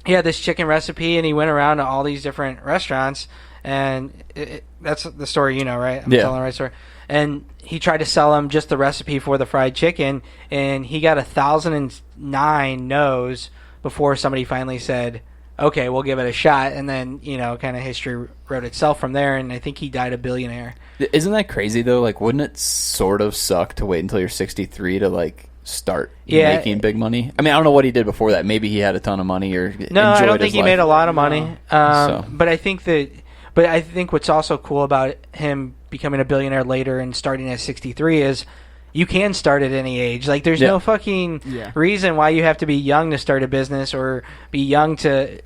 he had this chicken recipe, and he went around to all these different restaurants, and that's the story, right? I'm telling the right story. And he tried to sell them just the recipe for the fried chicken, and he got 1,009 no's before somebody finally said, okay, we'll give it a shot. And then, kind of history wrote itself from there, and I think he died a billionaire. Isn't that crazy, though? Like, wouldn't it sort of suck to wait until you're 63 to, like, start making big money? I don't know what he did before that. Maybe he had a ton of money or No, I enjoyed don't think his he life. made a lot of money. So. But I think what's also cool about him becoming a billionaire later and starting at 63 is you can start at any age. Like, there's no fucking reason why you have to be young to start a business or be young to,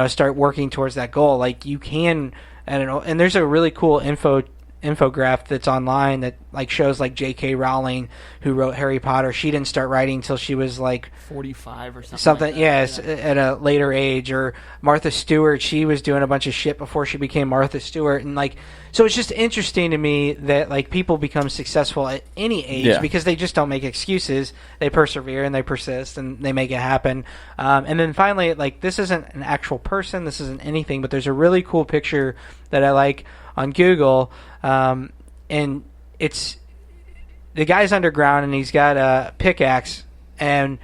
start working towards that goal. Like, you can, I don't know. And there's a really cool infograph that's online that like shows like J.K. Rowling, who wrote Harry Potter. She didn't start writing until she was like 45 or something. Something, yes, at a later age. Or Martha Stewart, she was doing a bunch of shit before she became Martha Stewart. And like, so it's just interesting to me that like people become successful at any age because they just don't make excuses. They persevere and they persist and they make it happen. And then finally, like, this isn't an actual person, this isn't anything, but there's a really cool picture that I like on Google, and it's the guy's underground and he's got a pickaxe, and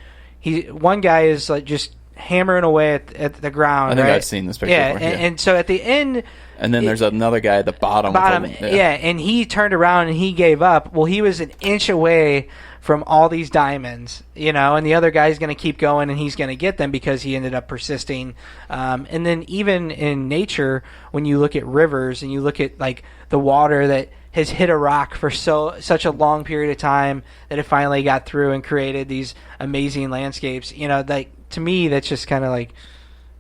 one guy is like just hammering away at the ground. I think right? I've seen this picture. Yeah, before, and so at the end, and then there's another guy at the bottom. And he turned around and he gave up. Well, he was an inch away from all these diamonds, and the other guy's going to keep going and he's going to get them because he ended up persisting. And then even in nature, when you look at rivers and you look at like the water that has hit a rock for such a long period of time that it finally got through and created these amazing landscapes, like, to me, that's just kind of like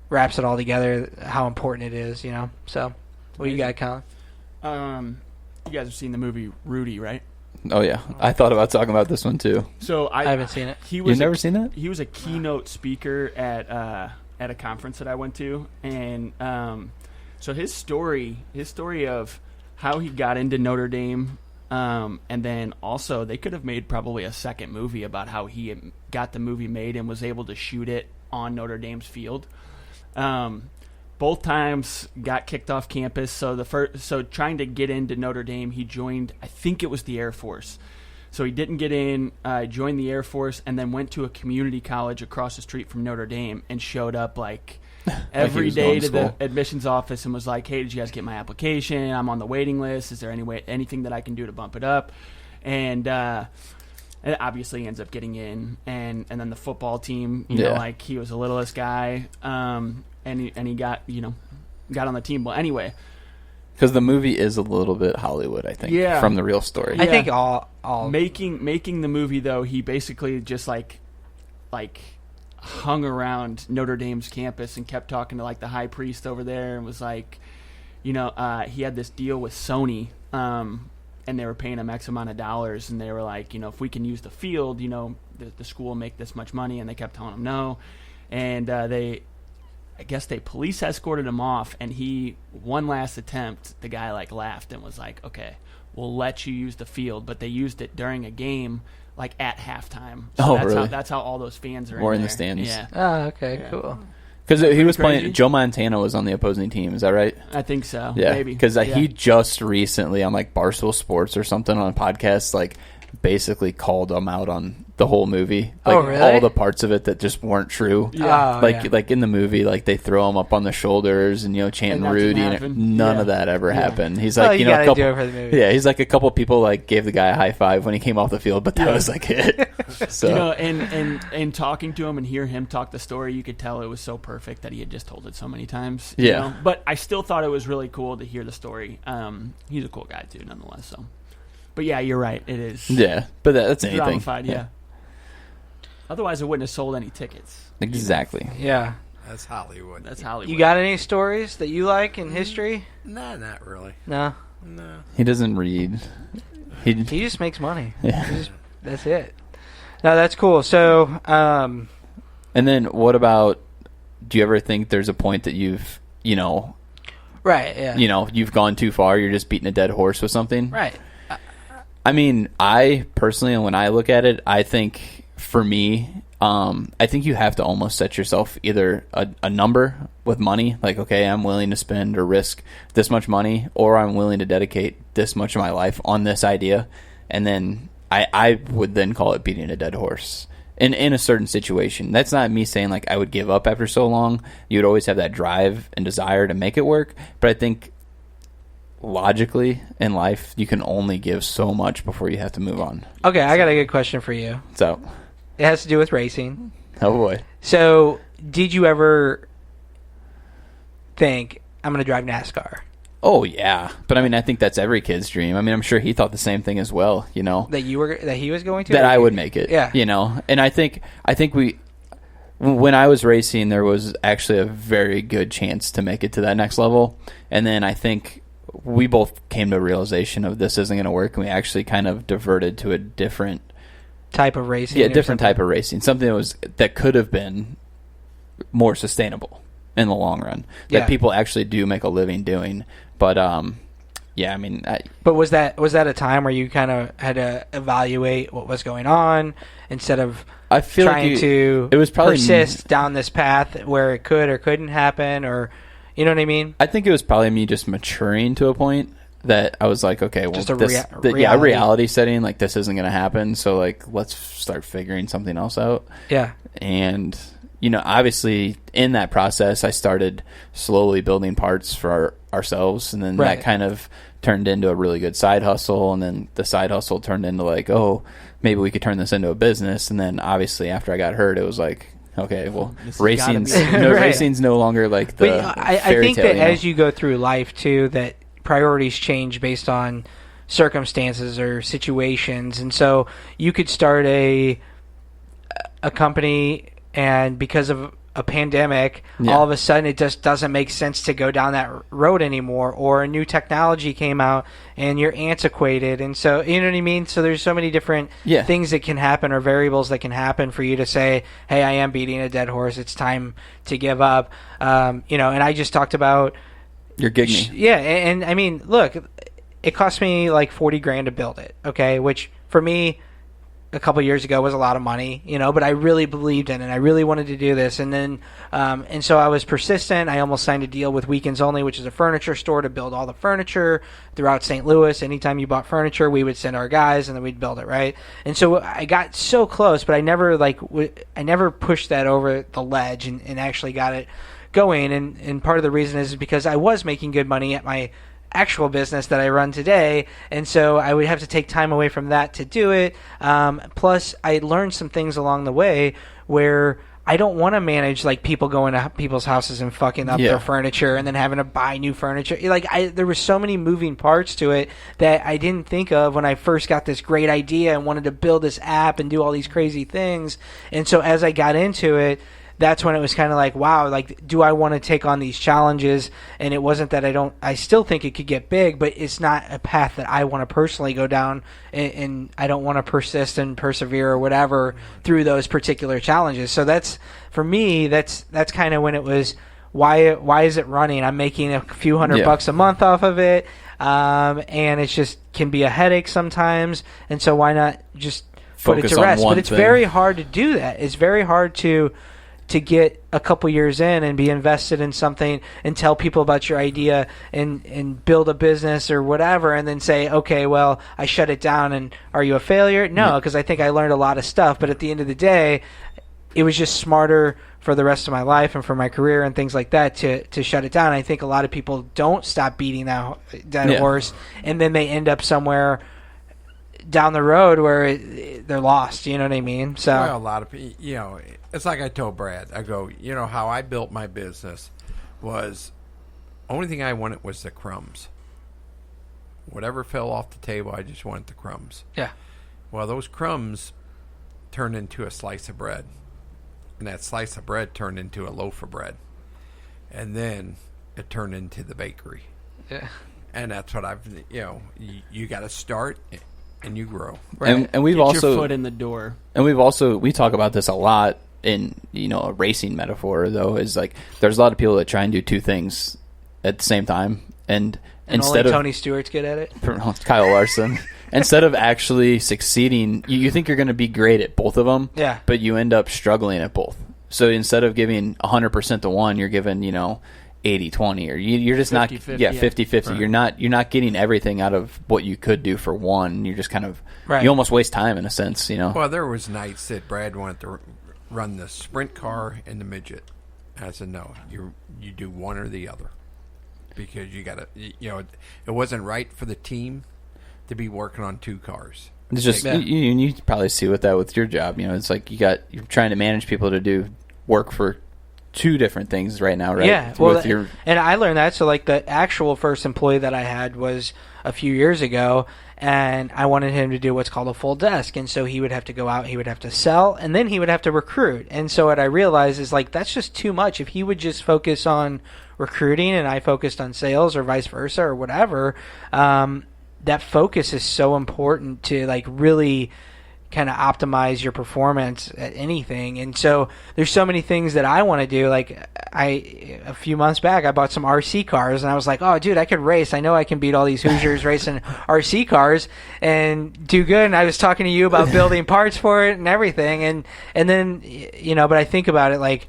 wraps it all together, how important it is, So, what do you got, Colin? You guys have seen the movie Rudy, right? Oh yeah, I thought about talking about this one too. So I haven't seen it. You've never seen that? He was a keynote speaker at a conference that I went to, and so his story of how he got into Notre Dame, and then also they could have made probably a second movie about how he got the movie made and was able to shoot it on Notre Dame's field. Both times got kicked off campus. So trying to get into Notre Dame, he joined, I think it was the Air Force. So he didn't get in, joined the Air Force, and then went to a community college across the street from Notre Dame and showed up like every day to the admissions office and was like, "Hey, did you guys get my application? I'm on the waiting list. Is there anything that I can do to bump it up?" And it obviously ends up getting in, and then the football team, like he was the littlest guy. And he got on the team. Well, anyway, because the movie is a little bit Hollywood, I think, from the real story. I think all making the movie though, he basically just like hung around Notre Dame's campus and kept talking to like the high priest over there and was like, he had this deal with Sony, and they were paying him X amount of dollars, and they were like, if we can use the field, the school will make this much money, and they kept telling him no, and I guess they police escorted him off, and one last attempt, the guy like laughed and was like, "Okay, we'll let you use the field," but they used it during a game, like at halftime. So that's how all those fans are or in there. the stands. Yeah. Oh, okay, cool. Because he was playing. Joe Montana was on the opposing team. Is that right? I think so. Yeah, maybe because he just recently on like Barstool Sports or something on a podcast, like basically called him out on the whole movie, like really? all the parts of it that just weren't true. Yeah. Like in the movie, like they throw him up on the shoulders and chanting and Rudy, and none of that ever happened. He's like, you a couple, do it for the movie. yeah, he's like a couple people like gave the guy a high five when he came off the field, but that was like it. So and talking to him and hear him talk the story, you could tell it was so perfect that he had just told it so many times. Yeah. But I still thought it was really cool to hear the story. He's a cool guy too, nonetheless. So, but yeah, you're right. It is. Yeah, but that's anything. Yeah. Otherwise, it wouldn't have sold any tickets. Exactly. Yeah. That's Hollywood. That's Hollywood. You got any stories that you like in history? Nah, not really. No. No. He doesn't read. He just makes money. Yeah. That's it. No, that's cool. So, and then what about? Do you ever think there's a point that you've, right? Yeah. You've gone too far. You're just beating a dead horse with something. Right. I mean, I personally, when I look at it, I think for me, I think you have to almost set yourself either a number with money, like, okay, I'm willing to spend or risk this much money, or I'm willing to dedicate this much of my life on this idea. And then I would then call it beating a dead horse in a certain situation. That's not me saying like I would give up after so long. You'd always have that drive and desire to make it work. But I think logically in life, you can only give so much before you have to move on. Okay, I got a good question for you. So it has to do with racing. Oh boy. So did you ever think I'm going to drive NASCAR? Oh yeah, but I mean, I think that's every kid's dream. I mean, I'm sure he thought the same thing as well. You know, that he was going to, that I would make it. Yeah, you know, and I think when I was racing, there was actually a very good chance to make it to that next level, and then I think we both came to a realization of this isn't going to work, and we actually kind of diverted to a different type of racing. Yeah, different type of racing. Something that could have been more sustainable in the long run. That people actually do make a living doing. But yeah, I mean. But was that a time where you kind of had to evaluate what was going on instead of I feel trying like to it was probably persist down this path where it could or couldn't happen, or you know what I mean? I think it was probably me just maturing to a point that I was like, okay, well, just a reality setting, like this isn't going to happen. So like, let's start figuring something else out. Yeah. And you know, obviously in that process, I started slowly building parts for ourselves, and then that kind of turned into a really good side hustle, and then the side hustle turned into like, oh, maybe we could turn this into a business. And then obviously after I got hurt, it was like, okay, well, racing's no longer like the but I think that as you go through life too, that priorities change based on circumstances or situations, and so you could start a company, and because of a pandemic, all of a sudden it just doesn't make sense to go down that road anymore, or a new technology came out and you're antiquated, and so you know what I mean. So there's so many different things that can happen, or variables that can happen for you to say, hey, I am beating a dead horse, it's time to give up. You know, and I just talked about your gig me. And I mean, look, it cost me like $40,000 to build it, okay, which for me a couple years ago was a lot of money, you know, but I really believed in it. I really wanted to do this. And then, and so I was persistent. I almost signed a deal with Weekends Only, which is a furniture store, to build all the furniture throughout St. Louis. Anytime you bought furniture, we would send our guys and then we'd build it, right? And so I got so close, but I never pushed that over the ledge and actually got it going. And part of the reason is because I was making good money at my actual business that I run today, and so I would have to take time away from that to do it. Plus, I learned some things along the way where I don't want to manage like people going to people's houses and fucking up their furniture and then having to buy new furniture. Like there were so many moving parts to it that I didn't think of when I first got this great idea and wanted to build this app and do all these crazy things. And so as I got into it, that's when it was kind of like, wow, like, do I want to take on these challenges? And it wasn't that I still think it could get big, but it's not a path that I want to personally go down, and I don't want to persist and persevere or whatever through those particular challenges. So that's, for me, that's kind of when it was, why is it running? I'm making a few $100 a month off of it, and it just can be a headache sometimes, and so why not just put it to rest? But it's very hard to do that. It's very hard to get a couple years in and be invested in something and tell people about your idea and build a business or whatever, and then say, okay, well, I shut it down, and are you a failure? No, because I think I learned a lot of stuff, but at the end of the day, it was just smarter for the rest of my life and for my career and things like that to shut it down. I think a lot of people don't stop beating that horse, and then they end up somewhere down the road where they're lost. You know what I mean? So well, a lot of people, you know, it's like I told Brad. I go, you know, how I built my business was only thing I wanted was the crumbs. Whatever fell off the table, I just wanted the crumbs. Yeah. Well, those crumbs turned into a slice of bread, and that slice of bread turned into a loaf of bread, and then it turned into the bakery. Yeah. And that's what you got to start. And you grow, right? And we've Get also your foot in the door. And we talk about this a lot in, you know, a racing metaphor, though, is like there's a lot of people that try and do two things at the same time, and instead only of Tony Stewart's good at it. Kyle Larson, instead of actually succeeding, you think you're going to be great at both of them, but you end up struggling at both. So instead of giving 100% to one, you're giving 80-20, or you're just 50-50, not 50-50. Right. You're not getting everything out of what you could do for one. You're just kind of you almost waste time in a sense, Well, there was nights that Brad wanted to run the sprint car and the midget. I said no, you do one or the other, because you got to, it wasn't right for the team to be working on two cars. It's just you probably see with your job. It's like you're trying to manage people to do work for two different things right now, right? Yeah, well, With your and I learned that. So, like, the actual first employee that I had was a few years ago, and I wanted him to do what's called a full desk. And so he would have to go out, he would have to sell, and then he would have to recruit. And so what I realized is, like, that's just too much. If he would just focus on recruiting and I focused on sales or vice versa or whatever, that focus is so important to, like, really kind of optimize your performance at anything. And so there's so many things that I want to do. Like, a few months back, I bought some RC cars, and I was like, oh, dude, I could race. I know I can beat all these Hoosiers racing RC cars and do good. And I was talking to you about building parts for it and everything. And then, you know, but I think about it, like,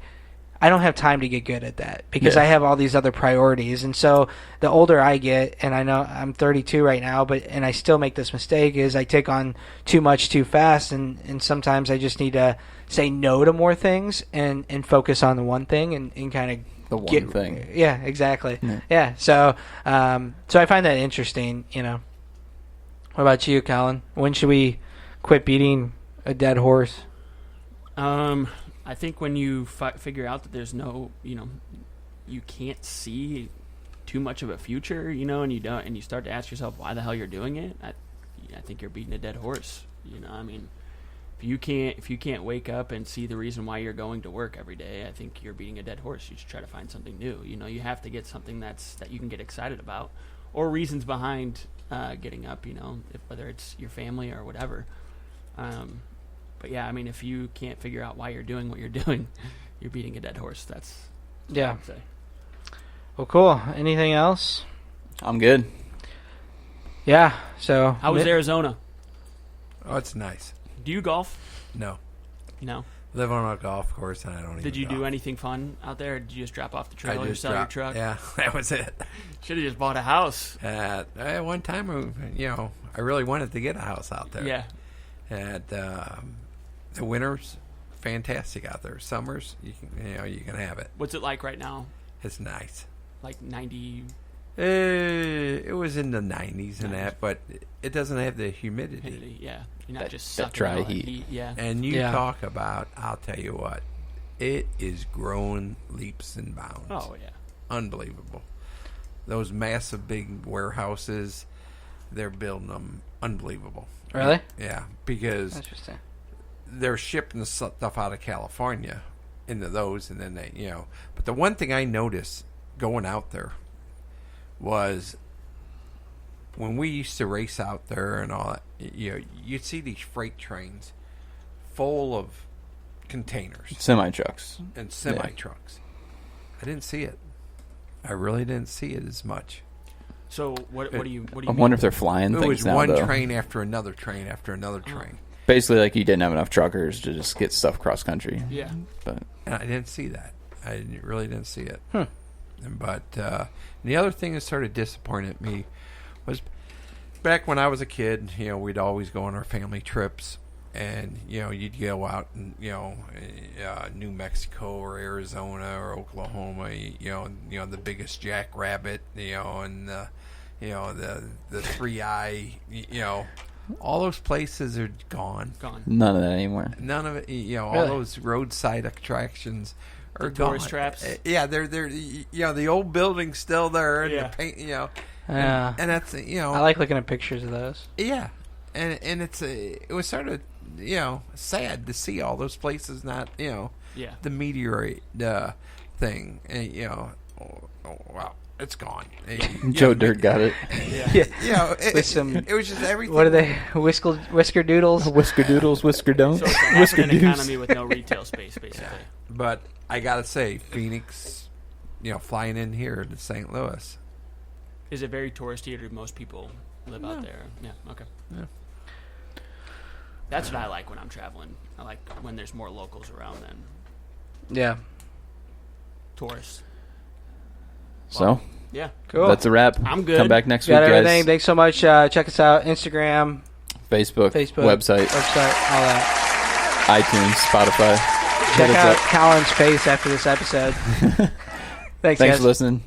I don't have time to get good at that because I have all these other priorities. And so the older I get, and I know I'm 32 right now, and I still make this mistake, is I take on too much too fast, and sometimes I just need to say no to more things and focus on the one thing and kind of the one thing. Yeah, exactly. Yeah. So I find that interesting, you know. What about you, Colin? When should we quit beating a dead horse? I think when you figure out that there's no, you know, you can't see too much of a future, you know, and you start to ask yourself why the hell you're doing it. I think you're beating a dead horse. You know, I mean, if you can't wake up and see the reason why you're going to work every day, I think you're beating a dead horse. You should try to find something new. You know, you have to get something that you can get excited about, or reasons behind getting up. You know, whether it's your family or whatever. But yeah, I mean, if you can't figure out why you're doing what you're doing, you're beating a dead horse. That's what I would say. Well, cool. Anything else? I'm good. Yeah. So how was Arizona? Oh, it's nice. Do you golf? No. Live on a golf course, and I don't. Did you golf. do anything fun out there? Or did you just drop off the trailer or sell your truck? Yeah, that was it. Should have just bought a house. At one time, you know, I really wanted to get a house out there. Yeah. And the winters, fantastic out there. Summers, you can have it. What's it like right now? It's nice. Like 90. It was in the 90s and that, but it doesn't have the humidity. Yeah, you're not just that sucking dry all that heat. Yeah. And you talk about, I'll tell you what, it is growing leaps and bounds. Oh yeah, unbelievable. Those massive big warehouses, they're building them unbelievable. Really? Yeah, because Interesting. they're shipping the stuff out of California into those, and then they, you know. But the one thing I noticed going out there was when we used to race out there and all that, you know, you'd see these freight trains full of containers, Semi-trucks. and semi-trucks. I didn't see it. I really didn't see it as much. So what do you I wonder if they're flying It things was now, one though. train after another train after another train. Basically, like you didn't have enough truckers to just get stuff cross country. Yeah. But And I didn't see that. Really didn't see it. But the other thing that sort of disappointed me was back when I was a kid, you know, we'd always go on our family trips. And, you know, you'd go out and, you know, New Mexico or Arizona or Oklahoma, you know, the biggest jackrabbit, you know, and, the three-eye, you know, all those places are gone. none of that anymore. None of it, you know, Really? all those roadside attractions are The gone. tourist traps? Yeah, they're, you know, the old building's still there and Yeah. the paint, you know, Yeah. and that's, you know. I like looking at pictures of those. Yeah, and it was sort of, you know, sad to see all those places not, you know, Yeah. the meteorite thing, and, you know, wow, it's gone. Joe Dirt got it. Yeah. You know, With some- it was just everything. What are they? Whisker doodles? Whisker doodles, whisker don't. So it's an Whisker African doos. economy with no retail space, basically. But I gotta say, Phoenix, you know, flying in here to St. Louis. Is it very touristy, or do most people live out there? Yeah. Okay. Yeah. That's what I like when I'm traveling. I like when there's more locals around than Yeah. tourists. So Yeah. Cool. that's a wrap. I'm good. Come back next Got week, everything. guys. Thanks so much. Check us out. Instagram, Facebook, website, website, all that. iTunes, Spotify. Check Hit us out up. Colin's face after this episode. Thanks, Thanks guys. for listening.